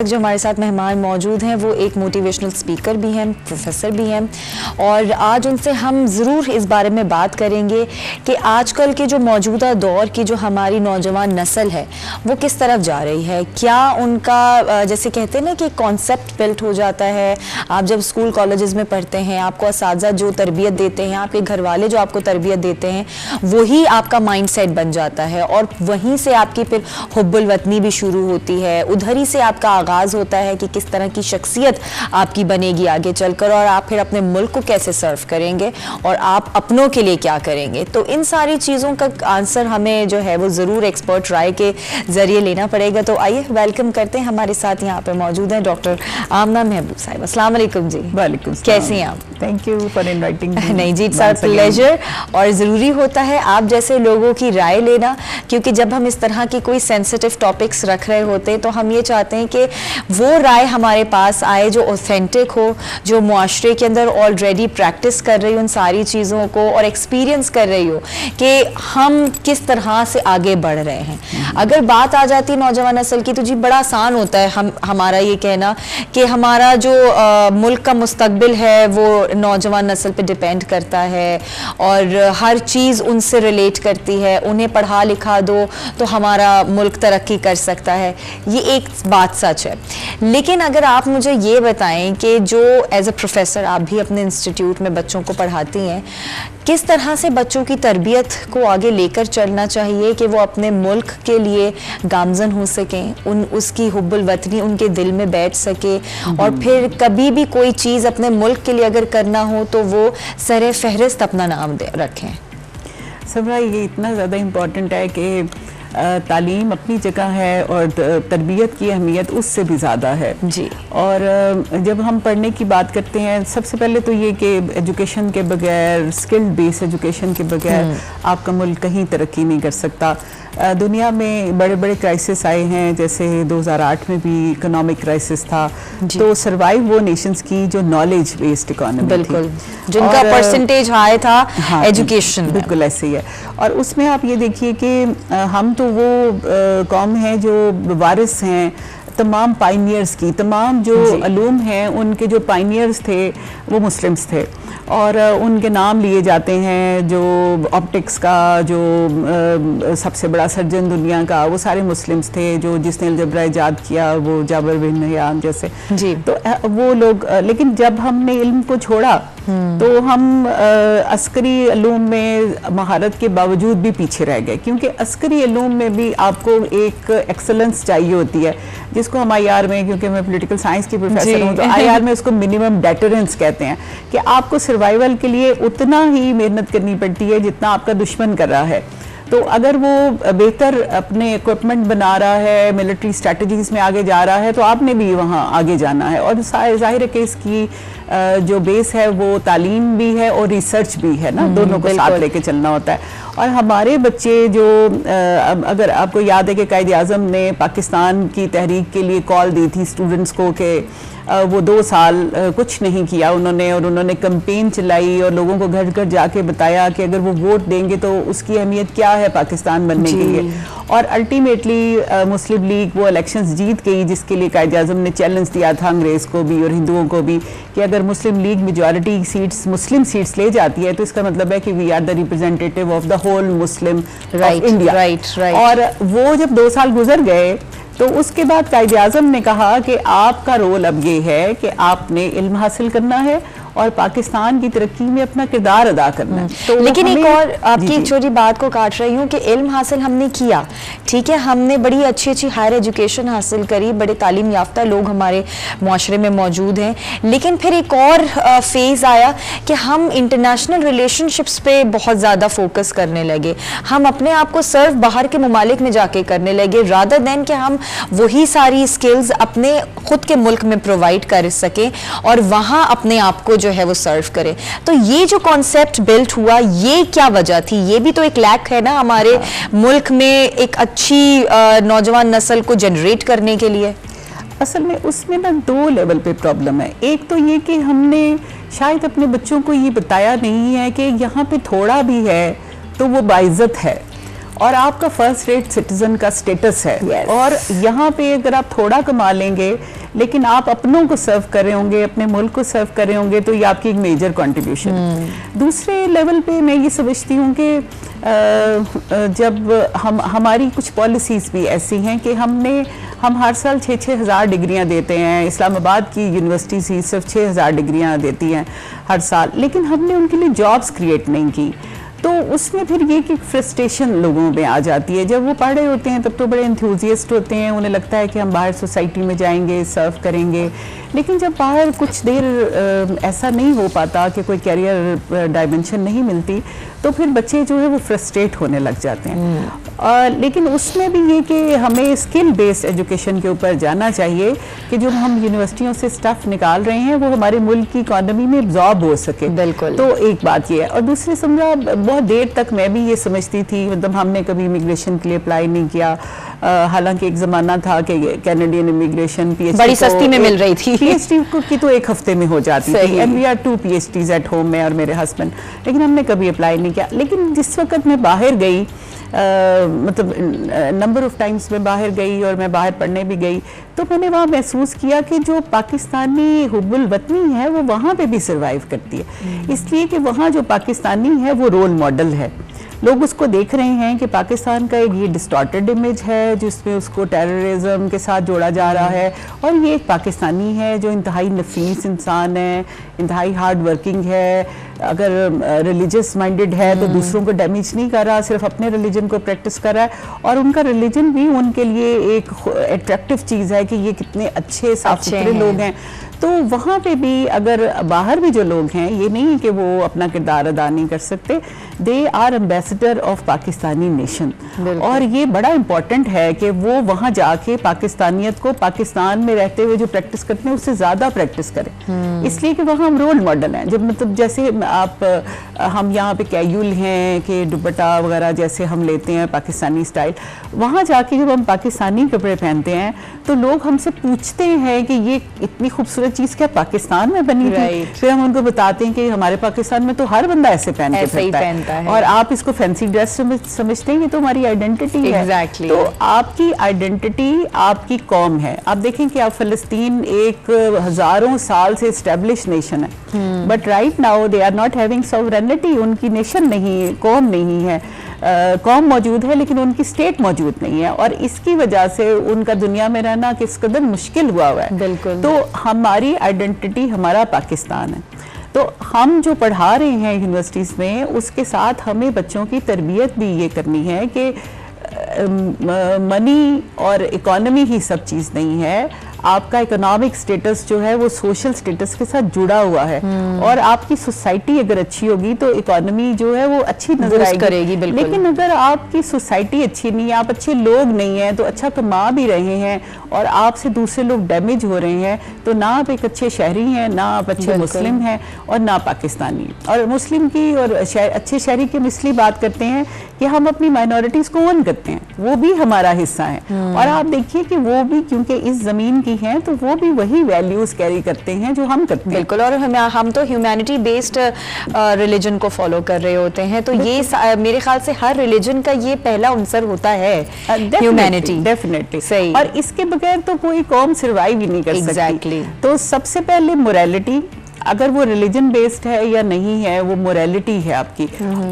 जो हमारे साथ मेहमान मौजूद हैं वो एक मोटिवेशनल स्पीकर भी हैं, प्रोफेसर भी हैं और आज उनसे हम ज़रूर इस बारे में बात करेंगे कि आजकल के जो मौजूदा दौर की जो हमारी नौजवान नस्ल है वो किस तरफ जा रही है। क्या उनका जैसे कहते हैं ना कि कॉन्सेप्ट बिल्ट हो जाता है। आप जब स्कूल कॉलेजेस में पढ़ते हैं आपको असातिज़ा जो तरबियत देते हैं, आपके घर वाले जो आपको तरबियत देते हैं, वही आपका माइंड सेट बन जाता है और वहीं से आपकी फिर हुब्बुल वतनी भी शुरू होती है। उधर ही से आपका आगाज होता है कि किस तरह की शख्सियत आपकी बनेगी आगे चलकर और आप फिर अपने मुल्क को कैसे सर्व करेंगे और आप अपनों के लिए क्या करेंगे। तो इन सारी चीज़ों का आंसर हमें जो है वो ज़रूर एक्सपर्ट राय के ज़रिए लेना पड़ेगा। तो आइए वेलकम करते हैं, हमारे साथ यहाँ पे मौजूद हैं डॉक्टर आमना महबूब साहिब। अस्सलाम वालेकुम जी। वालेकुम, कैसे हैं आप? Thank you for inviting. नहीं जी, इट्स आवर प्लेजर। और ज़रूरी होता है आप जैसे लोगों की राय लेना, क्योंकि जब हम इस तरह की कोई सेंसिटिव टॉपिक्स रख रहे होते हैं तो हम ये चाहते हैं कि वो राय हमारे पास आए जो ऑथेंटिक हो, जो मुआशरे के अंदर ऑलरेडी प्रैक्टिस कर रही हो उन सारी चीज़ों को और एक्सपीरियंस कर रही हो कि हम किस तरह से आगे बढ़ रहे हैं। अगर बात आ जाती है नौजवान नस्ल की तो जी बड़ा आसान होता है हमारा ये कहना कि हमारा जो मुल्क का मुस्तकबिल है वो नौजवान नस्ल पे डिपेंड करता है और हर चीज़ उनसे रिलेट करती है। उन्हें पढ़ा लिखा दो तो हमारा मुल्क तरक्की कर सकता है। ये एक बात सच है, लेकिन अगर आप मुझे ये बताएं कि जो एज अ प्रोफेसर आप भी अपने इंस्टीट्यूट में बच्चों को पढ़ाती हैं, किस तरह से बच्चों की तरबियत को आगे लेकर चलना चाहिए कि वो अपने मुल्क के लिए गामजन हो सकें, उसकी हुब्बुल वतनी उनके दिल में बैठ सके और फिर कभी भी कोई चीज़ अपने मुल्क के लिए अगर करना हो तो वो सरे फहरिस्त अपना नाम रखें। सबरा, ये इतना ज़्यादा इम्पॉर्टेंट है कि तालीम अपनी जगह है और तरबियत की अहमियत उससे भी ज़्यादा है जी। और जब हम पढ़ने की बात करते हैं, सबसे पहले तो ये कि एजुकेशन के बगैर, स्किल्ड बेस एजुकेशन के बगैर आपका मुल्क कहीं तरक्की नहीं कर सकता। दुनिया में बड़े बड़े क्राइसिस आए हैं, जैसे 2008 में भी इकोनॉमिक क्राइसिस था, तो सर्वाइव वो नेशंस की जो नॉलेज बेस्ड इकोनॉमी बिल्कुल, जिनका परसेंटेज हाई था एजुकेशन, बिल्कुल ऐसे ही है। और उसमें आप ये देखिए कि हम तो वो कौम है जो वारिस हैं तमाम पाइनियर्स की। तमाम जो अलूम हैं उनके जो पाइनियर्स थे वो मुस्लिम्स थे और उनके नाम लिए जाते हैं। जो ऑप्टिक्स का जो सबसे बड़ा सर्जन दुनिया का, वो सारे मुस्लिम्स थे। जो जिसने अलजबरा इजाद किया वो जाबर बिन हयान जैसे जी। तो वो लोग, लेकिन जब हमने इल्म को छोड़ा तो हम अस्करी इल्म में महारत के बावजूद भी पीछे रह गए, क्योंकि अस्करी इल्म में भी आपको एक एक्सेलेंस चाहिए होती है, जिसको हम IR में, क्योंकि मैं पॉलिटिकल साइंस की प्रोफेसर हूँ तो IR में उसको मिनिमम डेटरेंस कहते हैं कि आपको सर्वाइवल के लिए उतना ही मेहनत करनी पड़ती है जितना आपका दुश्मन कर रहा है। तो अगर वो बेहतर अपने इक्विपमेंट बना रहा है, मिलिट्री स्ट्रेटजीज में आगे जा रहा है, तो आपने भी वहाँ आगे जाना है। और जाहिर है कि इसकी जो बेस है वो तालीम भी है और रिसर्च भी है ना, दोनों को साथ लेके चलना होता है। और हमारे बच्चे जो अगर आपको याद है कि कायद आज़म ने पाकिस्तान की तहरीक के लिए कॉल दी थी स्टूडेंट्स को कि वो 2 साल कुछ नहीं किया उन्होंने, और उन्होंने कैंपेन चलाई और लोगों को घर घर जाके बताया कि अगर वो वोट देंगे तो उसकी अहमियत क्या है पाकिस्तान बनने के लिए। और अल्टीमेटली मुस्लिम लीग वो इलेक्शंस जीत गई, जिसके लिए कायद आज़म ने चैलेंज दिया था अंग्रेज़ को भी और हिंदुओं को भी कि अगर मुस्लिम लीग मेजॉरिटी सीट्स मुस्लिम सीट्स ले जाती है तो इसका मतलब है कि we are the representative of the whole Muslim India. और वो जब 2 साल गुजर गए तो उसके बाद कायद आज़म ने कहा कि आपका रोल अब ये है कि आपने इल्म हासिल करना है और पाकिस्तान की तरक्की में अपना किरदार अदा करना है। तो लेकिन एक और आपकी एक छोटी बात को काट रही हूँ कि इल्म हासिल हमने किया, ठीक है, हमने बड़ी अच्छी अच्छी हायर एजुकेशन हासिल करी, बड़े तालीम याफ्ता लोग हमारे मुआशरे में मौजूद हैं, लेकिन फिर एक और फेज़ आया कि हम इंटरनेशनल रिलेशनशिप्स पे बहुत ज़्यादा फोकस करने लगे। हम अपने आप को सर्व बाहर के ममालिक में जाके करने लगे, रादर देन कि हम वही सारी स्किल्स अपने खुद के मुल्क में प्रोवाइड कर सकें और वहाँ अपने आप को जो है वो सर्व करे। तो ये जो कॉन्सेप्ट बिल्ट हुआ, ये क्या वजह थी? ये भी तो एक लैक है ना हमारे मुल्क में एक अच्छी नौजवान नस्ल को जनरेट करने के लिए। असल में उसमें ना 2 लेवल पे प्रॉब्लम है। एक तो ये कि हमने शायद अपने बच्चों को ये बताया नहीं है कि यहाँ पे थोड़ा भी है तो वो बाइज्जत है और आपका फर्स्ट रेट सिटीजन का स्टेटस है। Yes. और यहाँ पे अगर आप थोड़ा कमा लेंगे लेकिन आप अपनों को सर्व कर रहे होंगे, अपने मुल्क को सर्व कर रहे होंगे, तो ये आपकी एक मेजर कंट्रीब्यूशन। दूसरे लेवल पे मैं ये समझती हूँ कि जब हमारी कुछ पॉलिसीज़ भी ऐसी हैं कि हम हर साल 6-6 हज़ार डिग्रियाँ देते हैं। इस्लामाबाद की यूनिवर्सिटीज़ ही सिर्फ 6,000 डिग्रियाँ देती हैं हर साल, लेकिन हमने उनके लिए जॉब्स क्रिएट नहीं की। तो उसमें फिर ये कि फ्रस्ट्रेशन लोगों में आ जाती है। जब वो पढ़ रहे होते हैं तब तो बड़े एंथुजियास्ट होते हैं, उन्हें लगता है कि हम बाहर सोसाइटी में जाएंगे, सर्व करेंगे, लेकिन जब बाहर कुछ देर ऐसा नहीं हो पाता कि कोई कैरियर डायमेंशन नहीं मिलती, तो फिर बच्चे जो है वो फ्रस्ट्रेट होने लग जाते हैं। लेकिन उसमें भी ये कि हमें स्किल बेस्ड एजुकेशन के ऊपर जाना चाहिए कि जो हम यूनिवर्सिटियों से स्टफ निकाल रहे हैं वो हमारे मुल्क की इकॉनमी में एब्जॉर्ब हो सके। बिल्कुल। तो एक बात ये है। और दूसरी समझा, बहुत देर तक मैं भी ये समझती थी, मतलब हमने कभी इमिग्रेशन के लिए अप्लाई नहीं किया। हालांकि एक ज़माना था कि कैनेडियन इमिग्रेशन पीएचडी बड़ी सस्ती में मिल रही थी। पीएचडी की तो एक हफ्ते में हो जाती थी, and we are 2 PhDs at home, मैं और मेरे हस्बैंड, लेकिन हमने कभी अप्लाई नहीं किया। लेकिन जिस वक्त मैं बाहर गई, मतलब नंबर ऑफ टाइम्स मैं बाहर गई और मैं बाहर पढ़ने भी गई, तो मैंने वहाँ महसूस किया कि जो पाकिस्तानी हुब्बुल वतनी है वो वहाँ पे भी सर्वाइव करती है। इसलिए कि वहाँ जो पाकिस्तानी है वो रोल मॉडल है। लोग उसको देख रहे हैं कि पाकिस्तान का एक ये डिस्टॉर्टेड इमेज है जिसमें उसको टेररिज्म के साथ जोड़ा जा रहा है, और ये एक पाकिस्तानी है जो इंतहाई नफीस इंसान है, इंतहाई हार्ड वर्किंग है, अगर रिलीजियस माइंडेड है तो दूसरों को डैमेज नहीं कर रहा, सिर्फ अपने रिलीजन को प्रैक्टिस कर रहा है, और उनका रिलीजन भी उनके लिए एक अट्रैक्टिव चीज़ है कि ये कितने अच्छे साफ सुथरे लोग हैं। तो वहाँ पे भी अगर बाहर भी जो लोग हैं, ये नहीं कि वो अपना किरदार अदा नहीं कर सकते, they are ambassador of Pakistani nation, और ये बड़ा इम्पॉर्टेंट है कि वो वहाँ जाके पाकिस्तानियत को पाकिस्तान में रहते हुए जो प्रैक्टिस करते हैं उससे ज़्यादा प्रैक्टिस करें। इसलिए कि वहाँ हम रोल मॉडल हैं। जब मतलब जैसे हम यहाँ पे कैजुअल हैं कि दुपट्टा वगैरह जैसे हम लेते हैं पाकिस्तानी स्टाइल, वहाँ जाके जब हम पाकिस्तानी कपड़े पहनते हैं तो लोग हमसे पूछते हैं कि ये इतनी खूबसूरत चीज़ क्या पाकिस्तान में बनी थी। फिर हम उनको बताते हैं कि हमारे पाकिस्तान में तो हर बंदा ऐसे पहन के फिरता है, और आप इसको फैंसी ड्रेस समझते हैं, ये तो हमारी आइडेंटिटी है। तो आपकी आइडेंटिटी आपकी कौम है। आप देखें कि आप फ़लस्तीन एक हज़ारों साल से एस्टेब्लिश नेशन है, but right now they are not having sovereignty. उनकी नेशन नहीं, कौम नहीं है, कौम मौजूद है लेकिन उनकी स्टेट मौजूद नहीं है, और इसकी वजह से उनका दुनिया में रहना किस कदर मुश्किल हुआ है। बिल्कुल। तो हमारी आइडेंटिटी हमारा पाकिस्तान है। तो हम जो पढ़ा रहे हैं यूनिवर्सिटीज़ में, उसके साथ हमें बच्चों की तरबियत भी ये करनी है कि मनी और इकोनॉमी ही सब चीज़ नहीं है। आपका इकोनॉमिक स्टेटस जो है वो सोशल स्टेटस के साथ जुड़ा हुआ है, और आपकी सोसाइटी अगर अच्छी होगी तो इकोनॉमी जो है वो अच्छी नजर आएगी। लेकिन अगर आपकी सोसाइटी अच्छी नहीं है, आप अच्छे लोग नहीं हैं, तो अच्छा कमा भी रहे हैं और आपसे दूसरे लोग डैमेज हो रहे हैं, तो ना आप एक अच्छे शहरी हैं, ना आप अच्छे मुस्लिम हैं, और ना पाकिस्तानी। और मुस्लिम की और अच्छे शहरी की हम इसलिए बात करते हैं कि हम अपनी माइनॉरिटीज़ को ओन करते हैं, वो भी हमारा हिस्सा है। और आप देखिए कि वो भी क्योंकि इस ज़मीन हैं तो वो भी वही वैल्यूज कैरी करते हैं जो हम करते हैं। बिल्कुल। और हम तो ह्यूमैनिटी बेस्ड रिलीजन को फॉलो कर रहे होते हैं, तो ये मेरे ख्याल से हर रिलीजन का ये पहला अंसर होता है, ह्यूमैनिटी। डेफिनेटली सही। और इसके बगैर तो कोई कौम सर्वाइव ही नहीं कर सकती। तो सबसे पहले मोरालिटी, अगर वो रिलीजन बेस्ड है या नहीं है, वो मोरालिटी है आपकी।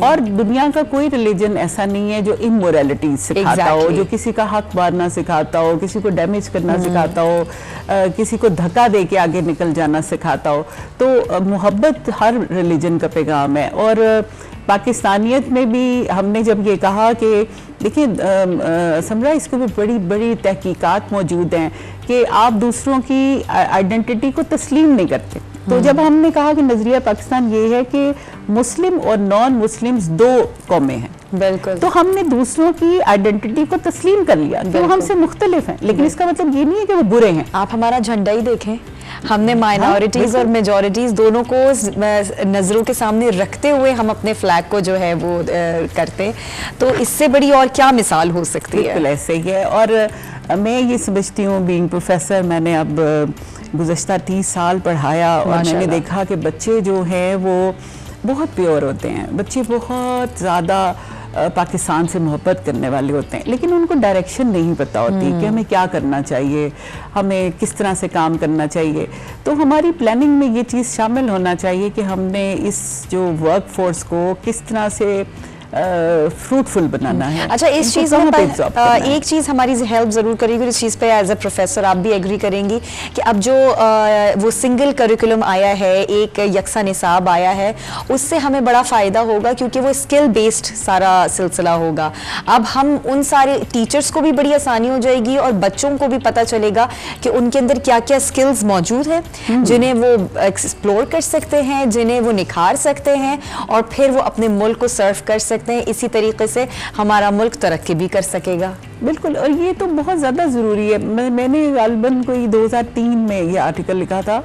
और दुनिया का कोई रिलीजन ऐसा नहीं है जो इमोरालिटी सिखाता हो, जो किसी का हक मारना सिखाता हो, किसी को डैमेज करना सिखाता हो, किसी को धक्का दे के आगे निकल जाना सिखाता हो। तो मोहब्बत हर रिलीजन का पैगाम है। और पाकिस्तानियत में भी हमने जब ये कहा कि देखिए समझा, इसके भी बड़ी बड़ी तहकीकात मौजूद हैं कि आप दूसरों की आइडेंटिटी को तस्लीम नहीं करते। तो जब हमने कहा कि नजरिया पाकिस्तान ये है कि मुस्लिम और नॉन मुस्लिम्स दो कौमें हैं, बिल्कुल, तो हमने दूसरों की आइडेंटिटी को तस्लीम कर लिया कि वो हमसे मुख्तलिफ हैं, लेकिन इसका मतलब ये नहीं है कि वो बुरे हैं। आप हमारा झंडा ही देखें, हमने माइनॉरिटीज और मेजॉरिटीज दोनों को नजरों के सामने रखते हुए हम अपने फ्लैग को जो है वो करते, तो इससे बड़ी और क्या मिसाल हो सकती है। बिल्कुल ऐसे ही है। और मैं ये समझती हूँ, बीइंग प्रोफेसर, मैंने अब गुज़श्ता 30 साल पढ़ाया और मैंने देखा कि बच्चे जो हैं वो बहुत प्योर होते हैं, बच्चे बहुत ज़्यादा पाकिस्तान से मोहब्बत करने वाले होते हैं, लेकिन उनको डायरेक्शन नहीं पता होती कि हमें क्या करना चाहिए, हमें किस तरह से काम करना चाहिए। तो हमारी प्लानिंग में ये चीज़ शामिल होना चाहिए कि हमने इस जो वर्क फोर्स को किस तरह से फ्रूटफुल बनाना है। अच्छा, इस चीज़ में एक चीज़ हमारी हेल्प ज़रूर करेगी, इस चीज़ पे एज ए प्रोफेसर आप भी एग्री करेंगी कि अब जो वो सिंगल करिकुलम आया है, एक यकसा निसाब आया है, उससे हमें बड़ा फ़ायदा होगा क्योंकि वो स्किल बेस्ड सारा सिलसिला होगा। अब हम उन सारे टीचर्स को भी बड़ी आसानी हो जाएगी और बच्चों को भी पता चलेगा कि उनके अंदर क्या क्या स्किल्स मौजूद हैं जिन्हें वो एक्सप्लोर कर सकते हैं, जिन्हें वो निखार सकते हैं और फिर वो अपने मुल्क को सर्व कर सकते हैं। इसी तरीके से हमारा मुल्क तरक्की भी कर सकेगा। बिल्कुल, और ये तो बहुत ज़्यादा ज़रूरी है। मैंने गालिबन कोई 2003 में ये आर्टिकल लिखा था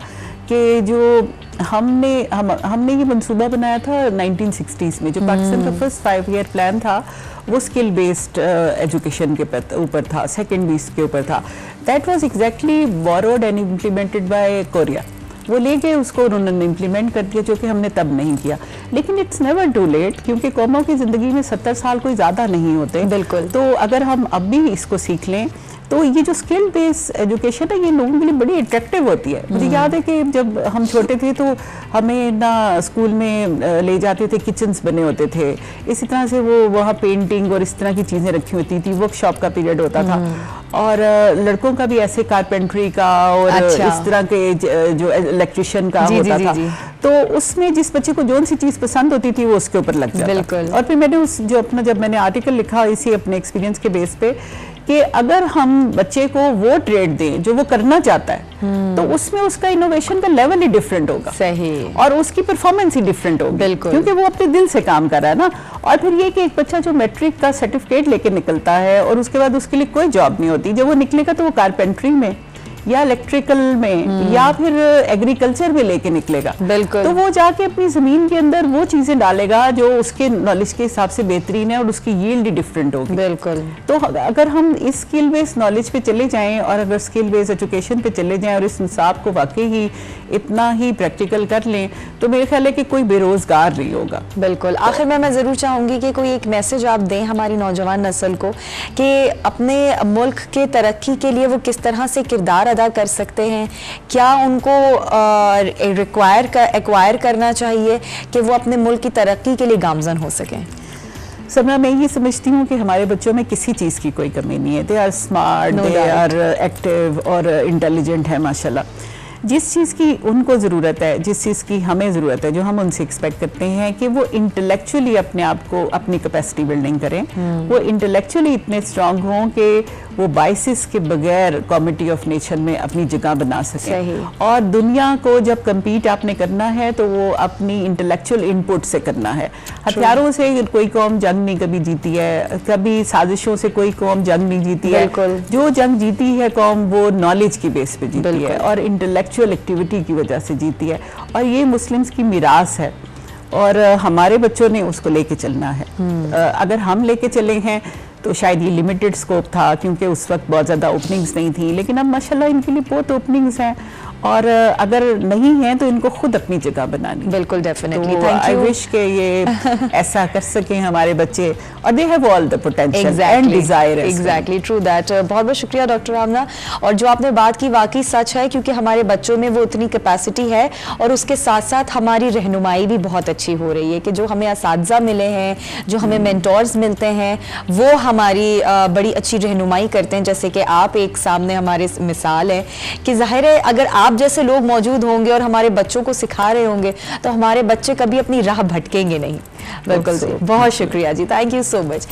कि जो हमने ये मंसूबा बनाया था 1960s में, जो पाकिस्तान का फर्स्ट 5 ईयर प्लान था वो स्किल बेस्ड एजुकेशन के ऊपर था, सेकेंड बेस के ऊपर था। That was exactly borrowed and implemented by Korea. वो ले गए उसको, उन्होंने इम्प्लीमेंट कर दिया, जो कि हमने तब नहीं किया। लेकिन इट्स नेवर टू लेट, क्योंकि कौमों की ज़िंदगी में 70 साल कोई ज़्यादा नहीं होते। बिल्कुल। तो अगर हम अब भी इसको सीख लें तो ये जो स्किल बेस्ड एजुकेशन है ये लोगों के लिए बड़ी अट्रैक्टिव होती है। मुझे याद है कि जब हम छोटे थे तो हमें ना स्कूल में ले जाते थे, किचन्स बने होते थे, इसी तरह से वो वहाँ पेंटिंग और इस तरह की चीज़ें रखी होती थी, वर्कशॉप का पीरियड होता था। और लड़कों का भी ऐसे कारपेंट्री का और इस तरह के जो इलेक्ट्रिशियन का होता था। तो उसमें जिस बच्चे को जो सी चीज़ पसंद होती थी वो उसके ऊपर लग जाता। और फिर मैंने जब मैंने आर्टिकल लिखा इसी अपने एक्सपीरियंस के बेस पे कि अगर हम बच्चे को वो ट्रेड दें जो वो करना चाहता है तो उसमें उसका इनोवेशन का लेवल ही डिफरेंट होगा। सही। और उसकी परफॉर्मेंस ही डिफरेंट होगी। बिल्कुल। क्योंकि वो अपने दिल से काम कर रहा है ना। और फिर ये कि एक बच्चा जो मैट्रिक का सर्टिफिकेट लेके निकलता है और उसके बाद उसके लिए कोई जॉब नहीं होती, जब वो निकलेगा तो वो कारपेंट्री में या इलेक्ट्रिकल में या फिर एग्रीकल्चर में लेके निकलेगा। बिल्कुल। तो वो जाके अपनी जमीन के अंदर वो चीजें डालेगा जो उसके नॉलेज के हिसाब से बेहतरीन है और उसकी यील्ड ही डिफरेंट होगी। बिल्कुल। तो अगर हम इस स्किल बेस्ड नॉलेज पे चले जाएं और अगर स्किल बेस्ड एजुकेशन पे चले जाएं और इस निसाब को वाकई ही इतना ही प्रैक्टिकल कर लें तो मेरे ख्याल है कि कोई बेरोजगार नहीं होगा। बिल्कुल। आखिर में मैं ज़रूर चाहूँगी कि कोई एक मैसेज आप दें हमारी नौजवान नस्ल को कि अपने मुल्क के तरक्की के लिए वो किस तरह से किरदार अदा कर सकते हैं, क्या उनको एक्वायर करना चाहिए कि वो अपने मुल्क की तरक्की के लिए गामजन हो सकें। सबना, मैं ये समझती हूँ कि हमारे बच्चों में किसी चीज़ की कोई कमी नहीं है। They are smart, they are active और इंटेलिजेंट है माशाल्लाह। जिस चीज़ की उनको ज़रूरत है, जिस चीज़ की हमें ज़रूरत है, जो हम उनसे एक्सपेक्ट करते हैं कि वो इंटेलेक्चुअली अपने आप को अपनी कैपेसिटी बिल्डिंग करें, वो इंटेलेक्चुअली इतने स्ट्रांग हों कि वो बाइसिस के बगैर कॉमिटी ऑफ नेशन में अपनी जगह बना सकें। और दुनिया को जब कम्पीट आपने करना है तो वो अपनी इंटेलेक्चुअल इनपुट से करना है। हथियारों से कोई कौम जंग नहीं कभी जीती है, कभी साजिशों से कोई कौम जंग नहीं जीती है। जो जंग जीती है कौम वो नॉलेज की बेस पे जीती है और इंटेलेक्चुअल एक्टिविटी की वजह से जीती है। और ये मुस्लिम्स की मिरास है और हमारे बच्चों ने उसको लेके चलना है। अगर हम लेके चले हैं तो शायद ये लिमिटेड स्कोप था क्योंकि उस वक्त बहुत ज़्यादा ओपनिंग्स नहीं थी, लेकिन अब माशाल्लाह इनके लिए बहुत ओपनिंग्स हैं और अगर नहीं है तो इनको खुद अपनी जगह बनानी। बिल्कुल, डेफिनेटली। तो आई विश के ये ऐसा कर सकें हमारे बच्चे और they have all the potential and desire. Exactly, true that. बहुत बहुत शुक्रिया डॉक्टर आमना। और जो आपने बात की वाकई सच है क्योंकि हमारे बच्चों में वो उतनी कैपेसिटी है और उसके साथ साथ हमारी रहनुमाई भी बहुत अच्छी हो रही है कि जो हमें असातिज़ा मिले हैं, जो हमें मेंटोर्स मिलते हैं, वो हमारी बड़ी अच्छी रहनुमाई करते हैं। जैसे कि आप एक सामने हमारे मिसाल है कि जाहिर है अगर आप जैसे लोग मौजूद होंगे और हमारे बच्चों को सिखा रहे होंगे तो हमारे बच्चे कभी अपनी राह भटकेंगे नहीं। बिल्कुल। बहुत शुक्रिया जी, थैंक यू सो मच।